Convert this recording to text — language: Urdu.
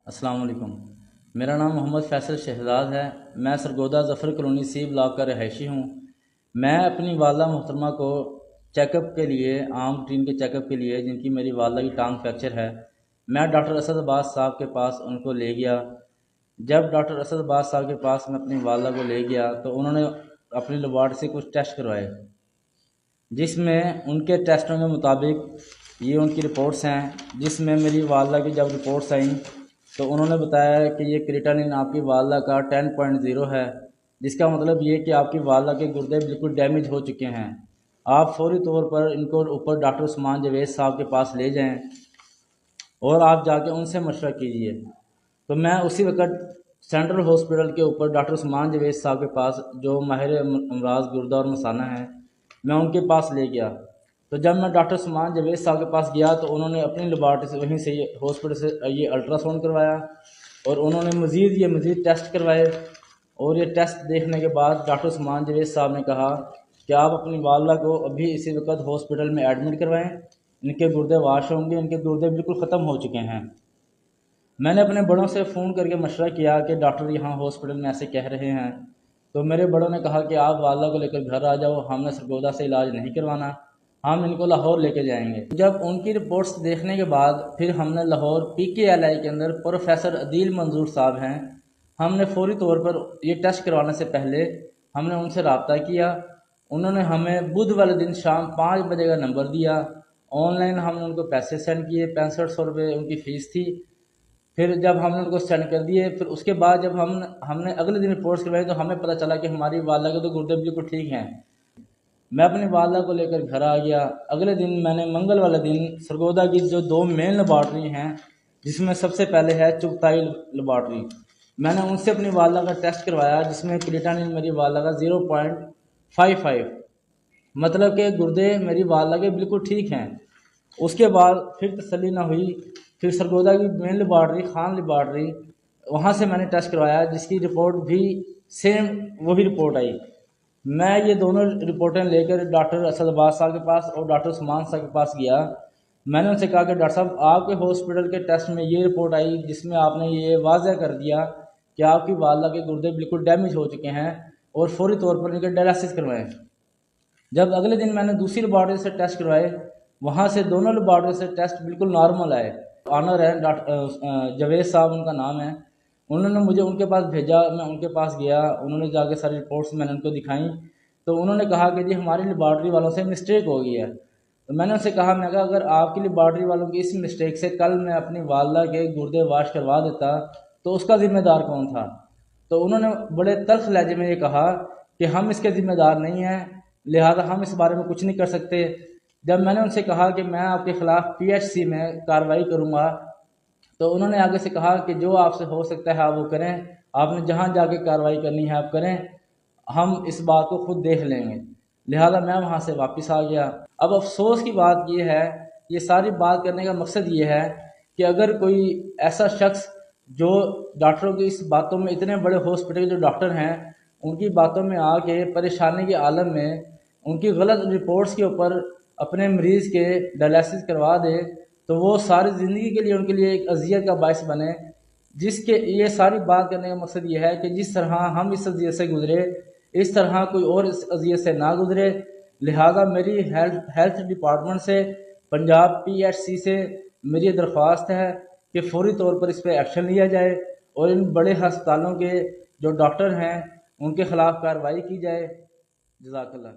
السلام علیکم۔ میرا نام محمد فیصل شہزاد ہے۔ میں سرگودہ ظفر کالونی سی بلاک کا رہائشی ہوں۔ میں اپنی والدہ محترمہ کو چیک اپ کے لیے، عام روٹین کے چیک اپ کے لیے، جن کی میری والدہ کی ٹانگ فریکچر ہے، میں ڈاکٹر اسد عباس صاحب کے پاس ان کو لے گیا۔ جب ڈاکٹر اسد عباس صاحب کے پاس میں اپنی والدہ کو لے گیا تو انہوں نے اپنی لیبارٹری سے کچھ ٹیسٹ کروائے، جس میں ان کے ٹیسٹوں کے مطابق یہ ان کی رپورٹس ہیں، جس میں میری والدہ کی جب رپورٹس آئیں تو انہوں نے بتایا کہ یہ کریٹانین آپ کی والدہ کا 10.0 ہے، جس کا مطلب یہ کہ آپ کی والدہ کے گردے بالکل ڈیمیج ہو چکے ہیں۔ آپ فوری طور پر ان کو اوپر ڈاکٹر عثمان جاوید صاحب کے پاس لے جائیں اور آپ جا کے ان سے مشورہ کیجئے۔ تو میں اسی وقت سینٹرل ہاسپٹل کے اوپر ڈاکٹر عثمان جاوید صاحب کے پاس، جو ماہر امراض گردہ اور مثانہ ہیں، میں ان کے پاس لے گیا۔ تو جب میں ڈاکٹر عثمان جاوید صاحب کے پاس گیا تو انہوں نے اپنی لیبارٹری سے، وہیں سے ہاسپٹل سے یہ الٹرا ساؤنڈ کروایا اور انہوں نے مزید ٹیسٹ کروائے، اور یہ ٹیسٹ دیکھنے کے بعد ڈاکٹر عثمان جاوید صاحب نے کہا کہ آپ اپنی والدہ کو ابھی اسی وقت ہاسپٹل میں ایڈمٹ کروائیں، ان کے گردے واش ہوں گے، ان کے گردے بالکل ختم ہو چکے ہیں۔ میں نے اپنے بڑوں سے فون کر کے مشورہ کیا کہ ڈاکٹر یہاں ہاسپٹل میں ایسے کہہ رہے ہیں، تو میرے بڑوں نے کہا کہ آپ والدہ کو لے کر گھر آ جاؤ، ہم نے سرگودہ سے علاج نہیں کروانا، ہم ان کو لاہور لے کے جائیں گے۔ جب ان کی رپورٹس دیکھنے کے بعد پھر ہم نے لاہور PKLI کے اندر پروفیسر عدیل منظور صاحب ہیں، ہم نے فوری طور پر یہ ٹیسٹ کروانے سے پہلے ہم نے ان سے رابطہ کیا۔ انہوں نے ہمیں بدھ والے دن شام 5 بجے کا نمبر دیا، آن لائن ہم نے ان کو پیسے سینڈ کیے، 6500 روپے ان کی فیس تھی۔ پھر جب ہم نے ان کو سینڈ کر دیے، پھر اس کے بعد جب ہم نے اگلے دن رپورٹس کروائی تو ہمیں پتہ چلا کہ ہماری والدہ کے تو گردے بالکل ٹھیک ہیں۔ میں اپنی والدہ کو لے کر گھر آ گیا۔ اگلے دن میں نے منگل والے دن سرگودہ کی جو 2 مین لیبارٹری ہیں، جس میں سب سے پہلے ہے چغتائی لیبارٹری، میں نے ان سے اپنی والدہ کا ٹیسٹ کروایا، جس میں کریٹانین میری والدہ کا 0.55، مطلب کہ گردے میری والدہ کے بالکل ٹھیک ہیں۔ اس کے بعد پھر تسلی نہ ہوئی، پھر سرگودہ کی مین لیبارٹری خان لیبارٹری، وہاں سے میں نے ٹیسٹ کروایا، جس کی رپورٹ بھی سیم وہی رپورٹ آئی۔ میں یہ دونوں رپورٹیں لے کر ڈاکٹر اسد عباس صاحب کے پاس اور ڈاکٹر عثمان صاحب کے پاس گیا۔ میں نے ان سے کہا کہ ڈاکٹر صاحب، آپ کے ہاسپٹل کے ٹیسٹ میں یہ رپورٹ آئی، جس میں آپ نے یہ واضح کر دیا کہ آپ کی والدہ کے گردے بالکل ڈیمیج ہو چکے ہیں اور فوری طور پر ان کے ڈائلسس کروائیں۔ جب اگلے دن میں نے دوسری لیبارٹری سے ٹیسٹ کروائے، وہاں سے دونوں لیبارٹری سے ٹیسٹ بالکل نارمل آئے۔ آنر ہے ڈاکٹر جاوید صاحب ان کا نام ہے، انہوں نے مجھے ان کے پاس بھیجا، میں ان کے پاس گیا، انہوں نے جا کے ساری رپورٹس میں نے ان کو دکھائیں، تو انہوں نے کہا کہ جی ہماری لیبارٹری والوں سے مسٹیک ہو گئی ہے۔ تو میں نے ان سے کہا، میں کہا اگر آپ کی لیبارٹری والوں کی اس مسٹیک سے کل میں اپنی والدہ کے گردے واش کروا دیتا تو اس کا ذمہ دار کون تھا؟ تو انہوں نے بڑے تلخ لہجے میں یہ کہا کہ ہم اس کے ذمہ دار نہیں ہیں، لہذا ہم اس بارے میں کچھ نہیں کر سکتے۔ جب میں نے ان سے کہا کہ میں آپ کے خلاف PHC میں کارروائی کروں گا، تو انہوں نے آگے سے کہا کہ جو آپ سے ہو سکتا ہے آپ وہ کریں، آپ نے جہاں جا کے کارروائی کرنی ہے آپ کریں، ہم اس بات کو خود دیکھ لیں گے۔ لہذا میں وہاں سے واپس آ گیا۔ اب افسوس کی بات یہ ہے، یہ ساری بات کرنے کا مقصد یہ ہے کہ اگر کوئی ایسا شخص جو ڈاکٹروں کی اس باتوں میں، اتنے بڑے ہاسپٹل کے جو ڈاکٹر ہیں، ان کی باتوں میں آ کے پریشانی کے عالم میں ان کی غلط رپورٹس کے اوپر اپنے مریض کے ڈائلسس کروا دے، تو وہ ساری زندگی کے لیے ان کے لیے ایک اذیت کا باعث بنے۔ جس کے یہ ساری بات کرنے کا مقصد یہ ہے کہ جس طرح ہم اس اذیت سے گزرے، اس طرح کوئی اور اس اذیت سے نہ گزرے۔ لہذا میری ہیلتھ ڈپارٹمنٹ سے، پنجاب PHC سے میری درخواست ہے کہ فوری طور پر اس پہ ایکشن لیا جائے اور ان بڑے ہسپتالوں کے جو ڈاکٹر ہیں ان کے خلاف کارروائی کی جائے۔ جزاک اللہ۔